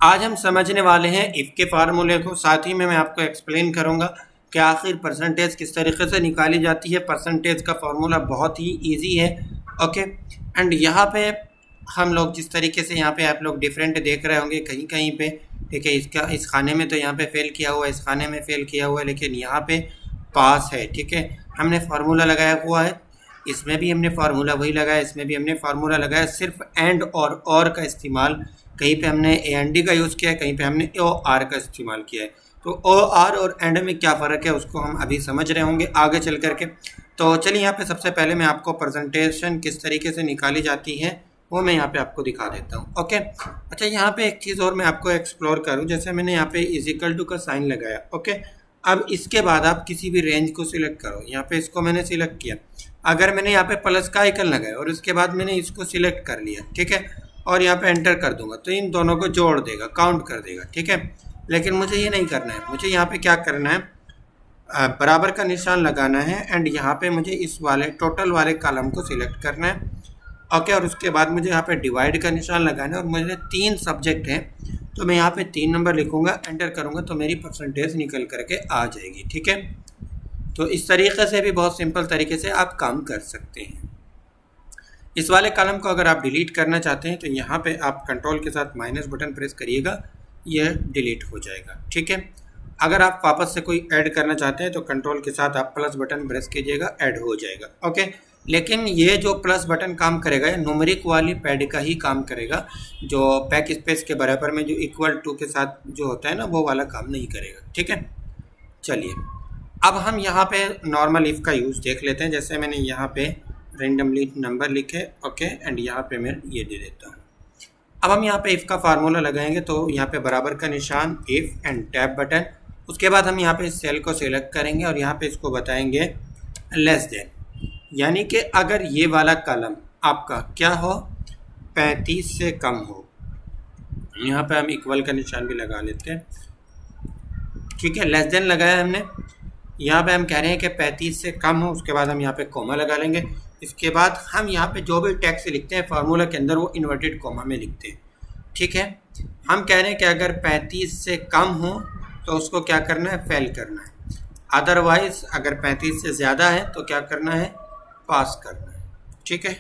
आज हम समझने वाले हैं इफ़ के फार्मूले को, साथ ही में मैं आपको एक्सप्लेन करूंगा कि आखिर परसेंटेज किस तरीके से निकाली जाती है। परसेंटेज का फार्मूला बहुत ही इजी है। ओके, एंड यहाँ पे हम लोग जिस तरीके से यहाँ पे आप लोग डिफरेंट देख रहे होंगे कहीं कहीं पे, ठीक है, इसका इस खाने में तो यहाँ पे फेल किया हुआ है, इस खाने में फेल किया हुआ है, लेकिन यहाँ पे पास है। ठीक है, हमने फार्मूला लगाया हुआ है, इसमें भी हमने फार्मूला वही लगाया, इसमें भी हमने फार्मूला लगाया, सिर्फ एंड और का इस्तेमाल, कहीं पे हमने ए एन डी का यूज़ किया है, कहीं पे हमने ओ आर का इस्तेमाल किया है। तो ओ आर और एंड में क्या फ़र्क है उसको हम अभी समझ रहे होंगे आगे चल करके। तो चलिए यहाँ पे सबसे पहले मैं आपको प्रेजेंटेशन किस तरीके से निकाली जाती है वो मैं यहाँ पे आपको दिखा देता हूँ। ओके, अच्छा यहाँ पे एक चीज़ और मैं आपको एक्सप्लोर करूँ, जैसे मैंने यहाँ पे इज इक्वल टू का साइन लगाया। ओके, अब इसके बाद आप किसी भी रेंज को सिलेक्ट करो। यहाँ पे इसको मैंने सिलेक्ट किया, अगर मैंने यहाँ पे प्लस का आइकन लगाया और उसके बाद मैंने इसको सिलेक्ट कर लिया, ठीक है, और यहाँ पे एंटर कर दूंगा तो इन दोनों को जोड़ देगा, काउंट कर देगा। ठीक है, लेकिन मुझे ये नहीं करना है, मुझे यहाँ पे क्या करना है, बराबर का निशान लगाना है एंड यहाँ पे मुझे इस वाले टोटल वाले कॉलम को सिलेक्ट करना है। ओके, और उसके बाद मुझे यहाँ पे डिवाइड का निशान लगाना है और मुझे 3 सब्जेक्ट हैं तो मैं यहाँ पे 3 नंबर लिखूंगा, एंटर करूँगा तो मेरी परसेंटेज निकल करके आ जाएगी। ठीक है, तो इस तरीके से भी बहुत सिंपल तरीके से आप काम कर सकते हैं। इस वाले कॉलम को अगर आप डिलीट करना चाहते हैं तो यहाँ पे आप कंट्रोल के साथ माइनस बटन प्रेस करिएगा, यह डिलीट हो जाएगा। ठीक है, अगर आप वापस से कोई ऐड करना चाहते हैं तो कंट्रोल के साथ आप प्लस बटन प्रेस कीजिएगा, ऐड हो जाएगा। ओके, लेकिन ये जो प्लस बटन काम करेगा ये न्यूमेरिक वाली पैड का ही काम करेगा, जो बैक स्पेस के बराबर में जो इक्वल टू के साथ जो होता है ना वो वाला काम नहीं करेगा। ठीक है, चलिए अब हम यहाँ पे नॉर्मल इफ़ का यूज़ देख लेते हैं। जैसे मैंने यहाँ पे रेंडमली नंबर लिखे, ओके, एंड यहाँ पे मैं ये दे देता हूँ। अब हम यहाँ पे इफ़ का फार्मूला लगाएंगे तो यहाँ पे बराबर का निशान, इफ़ एंड टैब बटन, उसके बाद हम यहाँ पे इस सेल को सिलेक्ट करेंगे और यहाँ पे इसको बताएंगे लेस देन, यानी कि अगर ये वाला कॉलम आपका क्या हो, 35 से कम हो। यहाँ पे हम इक्वल का निशान भी लगा लेते हैं। ठीक है, लेस देन लगाया हमने, यहाँ पे हम कह रहे हैं कि 35 से कम हो, उसके बाद हम यहाँ पे कोमा लगा लेंगे। इसके बाद हम यहाँ पे जो भी टेक्स्ट लिखते हैं फार्मूला के अंदर वो इन्वर्टेड कोमा में लिखते हैं। ठीक है, हम कह रहे हैं कि अगर 35 से कम हो तो उसको क्या करना है, फेल करना है। अदरवाइज अगर 35 से ज़्यादा है तो क्या करना है, पास करना है। ठीक है,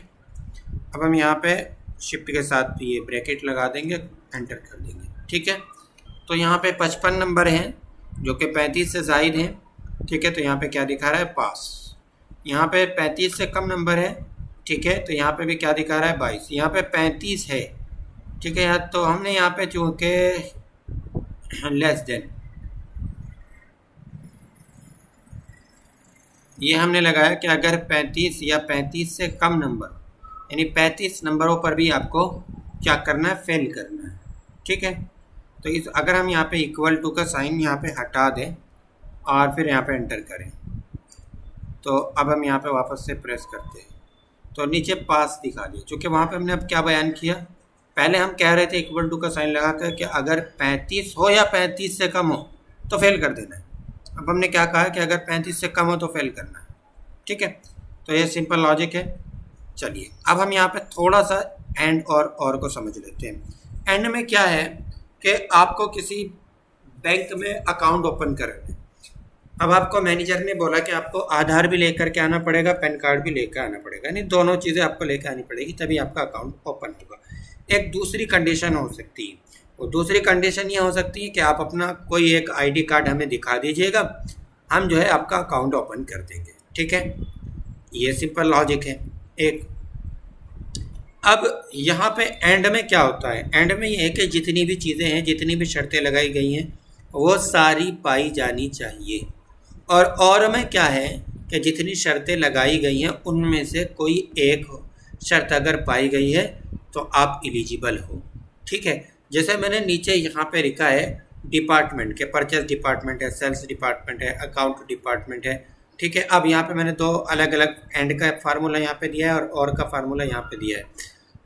अब हम यहाँ पे शिफ्ट के साथ ये ब्रैकेट लगा देंगे, एंटर कर देंगे। ठीक है, तो यहाँ पे 55 नंबर हैं जो कि 35 से ज़ायद हैं। ठीक है, तो यहाँ पे क्या दिखा रहा है, पास। यहाँ पे 35 से कम नंबर है, ठीक है, तो यहाँ पे भी क्या दिखा रहा है, 22। यहाँ पे 35 है, ठीक है, यहाँ तो हमने यहाँ पे चूँकि लेस देन ये हमने लगाया कि अगर 35 या 35 से कम नंबर, यानी 35 नंबरों पर भी आपको क्या करना है, फेल करना है। ठीक है, तो इस अगर हम यहाँ पे इक्वल टू का साइन यहाँ पे हटा दें और फिर यहाँ पे एंटर करें तो अब हम यहाँ पे वापस से प्रेस करते हैं तो नीचे पास दिखा दिया, क्योंकि वहाँ पे हमने अब क्या बयान किया, पहले हम कह रहे थे इक्वल टू का साइन लगा कर कि अगर 35 हो या 35 से कम हो तो फेल कर देना है। अब हमने क्या कहा कि अगर 35 से कम हो तो फेल करना है। ठीक है, तो ये सिंपल लॉजिक है। चलिए अब हम यहाँ पे थोड़ा सा एंड और को समझ लेते हैं। एंड में क्या है कि आपको किसी बैंक में अकाउंट ओपन करना है। अब आपको मैनेजर ने बोला कि आपको आधार भी लेकर के आना पड़ेगा, पैन कार्ड भी लेकर आना पड़ेगा, यानी दोनों चीज़ें आपको लेकर आनी पड़ेगी तभी आपका अकाउंट ओपन होगा। एक दूसरी कंडीशन हो सकती है, वो दूसरी कंडीशन ये हो सकती है कि आप अपना कोई एक आईडी कार्ड हमें दिखा दीजिएगा, हम जो है आपका अकाउंट ओपन कर देंगे। ठीक है, ये सिंपल लॉजिक है एक। अब यहाँ पे एंड में क्या होता है, एंड में ये है कि जितनी भी चीज़ें हैं, जितनी भी शर्तें लगाई गई हैं वो सारी पाई जानी चाहिए। और में क्या है कि जितनी शर्तें लगाई गई हैं उनमें से कोई एक शर्त अगर पाई गई है तो आप एलिजिबल हो। ठीक है, जैसे मैंने नीचे यहाँ पे लिखा है डिपार्टमेंट के, परचेस डिपार्टमेंट है, सेल्स डिपार्टमेंट है, अकाउंट डिपार्टमेंट है। ठीक है, अब यहाँ पे मैंने 2 अलग अलग एंड का फार्मूला यहाँ पे दिया है और का फार्मूला यहाँ पे दिया है,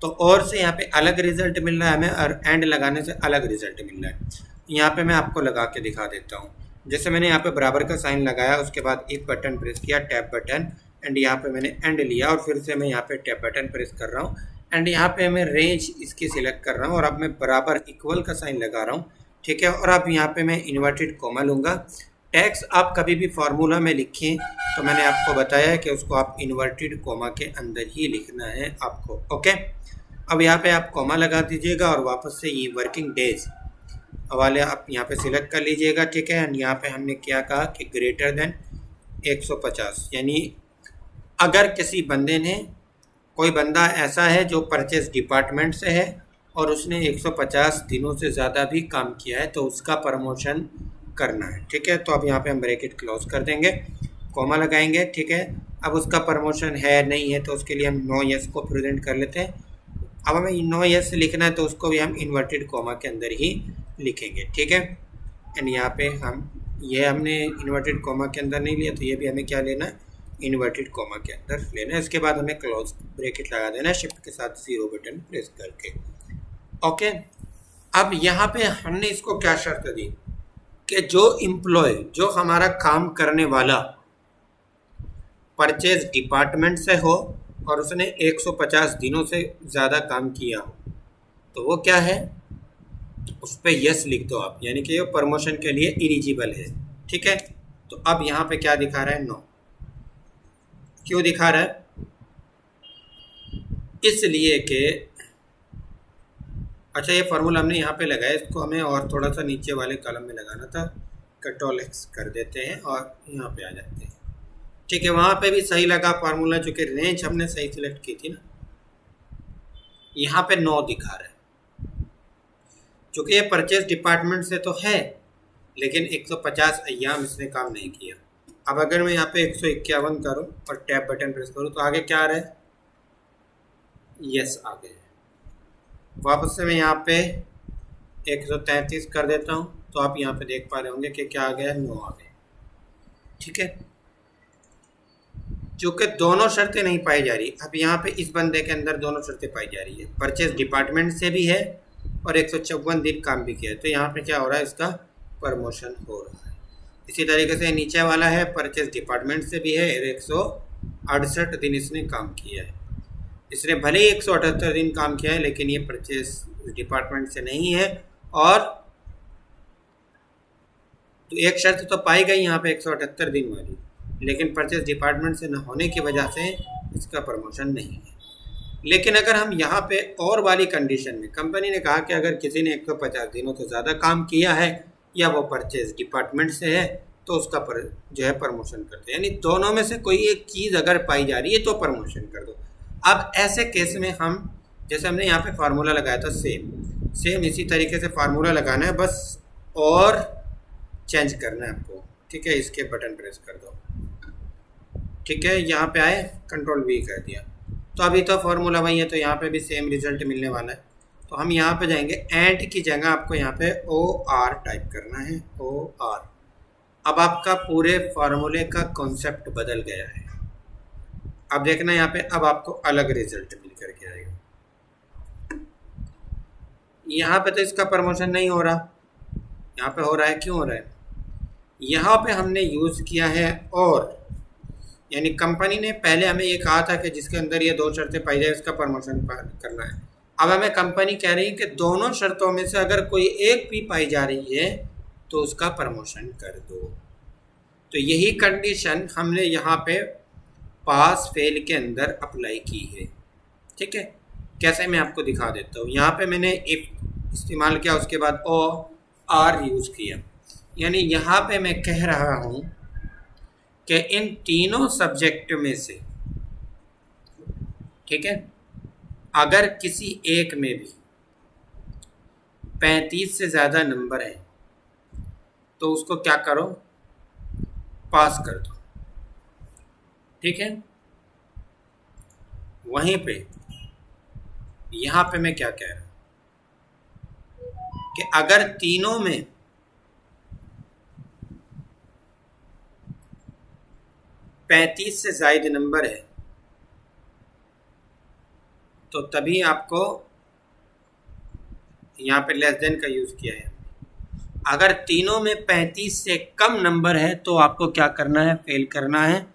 तो और से यहाँ पे अलग रिजल्ट मिल रहा है हमें और एंड लगाने से अलग रिजल्ट मिल रहा है। यहाँ पे मैं आपको लगा के दिखा देता हूँ। जैसे मैंने यहाँ पे बराबर का साइन लगाया, उसके बाद इफ बटन प्रेस किया, टैब बटन, एंड यहाँ पे मैंने एंड लिया और फिर से मैं यहाँ पे टैब बटन प्रेस कर रहा हूँ एंड यहाँ पे मैं रेंज इसकी सिलेक्ट कर रहा हूँ और अब मैं बराबर इक्वल का साइन लगा रहा हूँ, ठीक है। और अब यहाँ पे मैं इन्वर्टेड कॉमा लूँगा। टैक्स आप कभी भी फार्मूला में लिखें तो मैंने आपको बताया है कि उसको आप इन्वर्टेड कॉमा के अंदर ही लिखना है आपको, ओके। अब यहाँ पे आप कॉमा लगा दीजिएगा और वापस से ये वर्किंग डेज वाले आप यहाँ पे सिलेक्ट कर लीजिएगा, ठीक है। एंड यहाँ पे हमने क्या कहा कि ग्रेटर देन 150, यानी अगर किसी बंदे ने, कोई बंदा ऐसा है जो परचेज डिपार्टमेंट से है और उसने 150 दिनों से ज़्यादा भी काम किया है तो उसका प्रमोशन करना है, ठीक है। तो अब यहाँ पे हम ब्रैकेट क्लोज कर देंगे, कॉमा लगाएंगे, ठीक है। अब उसका प्रमोशन है नहीं है तो उसके लिए हम नो यस को प्रेजेंट कर लेते हैं। अब हमें नो यस लिखना है तो उसको भी हम इन्वर्टेड कॉमा के अंदर ही लिखेंगे, ठीक है। एंड यहाँ पे हम ये हमने इन्वर्टेड कॉमा के अंदर नहीं लिया तो ये भी हमें क्या लेना है, इन्वर्टेड कॉमा के अंदर लेना है। इसके बाद हमें क्लोज ब्रैकेट लगा देना है शिफ्ट के साथ 0 बटन प्रेस करके, ओके। अब यहाँ पे हमने इसको क्या शर्त दी कि जो एम्प्लॉय, जो हमारा काम करने वाला परचेज डिपार्टमेंट से हो और उसने 150 दिनों से ज़्यादा काम किया हो तो वो क्या है, उस पर यस लिख दो आप, यानी कि वो प्रमोशन के लिए एलिजिबल है, ठीक है। तो अब यहाँ पे क्या दिखा रहा है, नो। क्यों दिखा रहा है, इसलिए कि अच्छा ये फार्मूला हमने यहाँ पे लगाया, इसको हमें और थोड़ा सा नीचे वाले कॉलम में लगाना था। कंट्रोल एक्स कर देते हैं और यहाँ पे आ जाते हैं, ठीक है। वहाँ पे भी सही लगा फार्मूला, जो कि रेंज हमने सही सिलेक्ट की थी ना। यहाँ पे 9 दिखा रहा है चूँकि ये परचेज डिपार्टमेंट से तो है लेकिन 150 अय्याम इसने काम नहीं किया। अब अगर मैं यहाँ पे 151 करूँ और टैब बटन प्रेस करूँ तो आगे क्या आ रहा है, यस आ गया। वापस से मैं यहाँ पे 133 कर देता हूँ तो आप यहाँ पे देख पा रहे होंगे कि क्या आ गया, 9 आ गया, ठीक है। चूँकि दोनों शर्तें नहीं पाई जा रही, अब यहाँ पे इस बंदे के अंदर दोनों शर्तें पाई जा रही है, परचेज डिपार्टमेंट से भी है और 154 दिन काम भी किया है, तो यहाँ पे क्या हो रहा है, इसका प्रमोशन हो रहा है। इसी तरीके से नीचे वाला है, परचेज डिपार्टमेंट से भी है और 168 दिन इसने काम किया है। इसने भले ही 178 दिन काम किया है लेकिन ये परचेज डिपार्टमेंट से नहीं है। और तो एक शर्त तो पाई गई यहाँ पे 178 दिन वाली, लेकिन परचेज डिपार्टमेंट से न होने की वजह से इसका प्रमोशन नहीं है। लेकिन अगर हम यहाँ पे और वाली कंडीशन में, कंपनी ने कहा कि अगर किसी ने 150 दिनों से ज़्यादा काम किया है या वो परचेज डिपार्टमेंट से है तो उसका जो है प्रमोशन करते हैं, यानी दोनों में से कोई एक चीज़ अगर पाई जा रही है तो प्रमोशन कर दो। अब ऐसे केस में हम, जैसे हमने यहाँ पे फार्मूला लगाया था सेम इसी तरीके से फार्मूला लगाना है बस, और चेंज करना है आपको, ठीक है। इसके बटन प्रेस कर दो, ठीक है। यहाँ पे आए, कंट्रोल V कर दिया तो अभी तो फार्मूला वही है, तो यहाँ पे भी सेम रिजल्ट मिलने वाला है। तो हम यहाँ पे जाएंगे, एंड की जगह आपको यहाँ पे OR टाइप करना है, OR। अब आपका पूरे फार्मूले का कॉन्सेप्ट बदल गया है। अब देखना यहाँ पे, अब आपको अलग रिजल्ट मिल करके आएगा। यहाँ पे तो इसका प्रमोशन नहीं हो रहा, यहाँ पे हो रहा है। क्यों हो रहा है, यहाँ पे हमने यूज़ किया है और, यानी कंपनी ने पहले हमें ये कहा था कि जिसके अंदर ये 2 शर्तें पाई जाए उसका प्रमोशन करना है। अब हमें कंपनी कह रही है कि दोनों शर्तों में से अगर कोई एक भी पाई जा रही है तो उसका प्रमोशन कर दो। तो यही कंडीशन हमने यहाँ पे पास फेल के अंदर अप्लाई की है, ठीक है। कैसे मैं आपको दिखा देता हूँ। यहाँ पे मैंने इफ इस्तेमाल किया, उसके बाद OR यूज़ किया, यानी यहाँ पे मैं कह रहा हूँ कि इन तीनों सब्जेक्ट में से, ठीक है, अगर किसी एक में भी 35 से ज़्यादा नंबर है तो उसको क्या करो, पास कर दो, ठीक है। वहीं पे यहाँ पे मैं क्या कह रहा हूँ कि अगर तीनों में 35 से ज़ायद नंबर है तो तभी आपको यहाँ पे लेस देन का यूज़ किया है। अगर तीनों में 35 से कम नंबर है तो आपको क्या करना है, फेल करना है,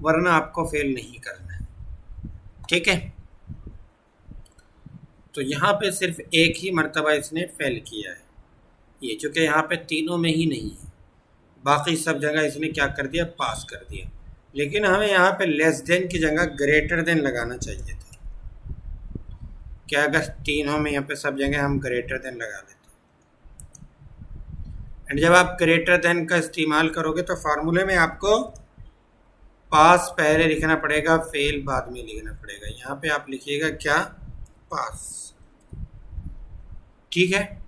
वरना आपको फेल नहीं करना है, ठीक है। तो यहाँ पे सिर्फ एक ही मर्तबा इसने फेल किया है, ये चूँकि यहाँ पे तीनों में ही नहीं है, बाकी सब जगह इसने क्या कर दिया, पास कर दिया। लेकिन हमें यहाँ पे लेस देन की जगह ग्रेटर देन लगाना चाहिए था। क्या अगर तीनों में यहाँ पे सब जगह हम ग्रेटर देन लगा देते, एंड जब आप ग्रेटर देन का इस्तेमाल करोगे तो फार्मूले में आपको पास पहले लिखना पड़ेगा, फेल बाद में लिखना पड़ेगा। यहाँ पे आप लिखिएगा क्या, पास, ठीक है,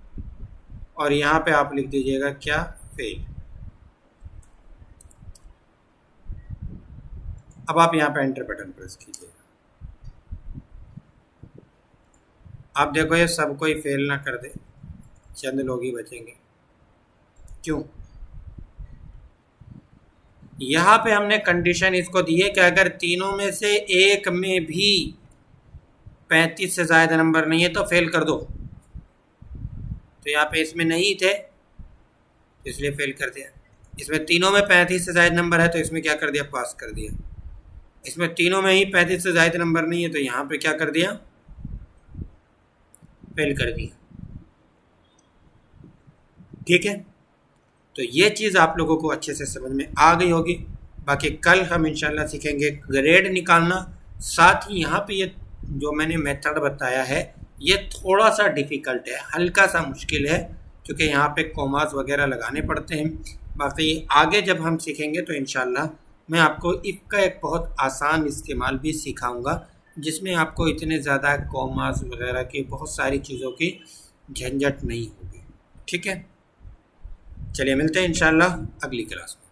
और यहाँ पे आप लिख दीजिएगा क्या, फेल। अब आप यहाँ पे एंटर बटन प्रेस कीजिएगा। आप देखो ये सब कोई फेल ना कर दे, चंद लोग ही बचेंगे। क्यों? यहाँ पे हमने कंडीशन इसको दी है कि अगर तीनों में से एक में भी 35 से ज़्यादा नंबर नहीं है तो फेल कर दो। तो यहाँ पे इसमें नहीं थे इसलिए फेल कर दिया। इसमें तीनों में 35 से ज़्यादा नंबर है तो इसमें क्या कर दिया, पास कर दिया। इसमें तीनों में ही 35 से ज़्यादा नंबर नहीं है तो यहाँ पे क्या कर दिया, फेल कर दिया। ठीक है, तो ये चीज़ आप लोगों को अच्छे से समझ में आ गई होगी। बाकी कल हम इंशाल्लाह सीखेंगे ग्रेड निकालना। साथ ही यहाँ पे ये जो मैंने मेथड बताया है ये थोड़ा सा डिफ़िकल्ट है, हल्का सा मुश्किल है, क्योंकि यहाँ पे कॉमास वगैरह लगाने पड़ते हैं। बाकी आगे जब हम सीखेंगे तो इंशाल्लाह मैं आपको इफ़ का एक बहुत आसान इस्तेमाल भी सिखाऊंगा, जिसमें आपको इतने ज़्यादा कॉमास वगैरह की बहुत सारी चीज़ों की झंझट नहीं होगी। ठीक है, चलिए मिलते हैं इंशाल्लाह अगली क्लास में।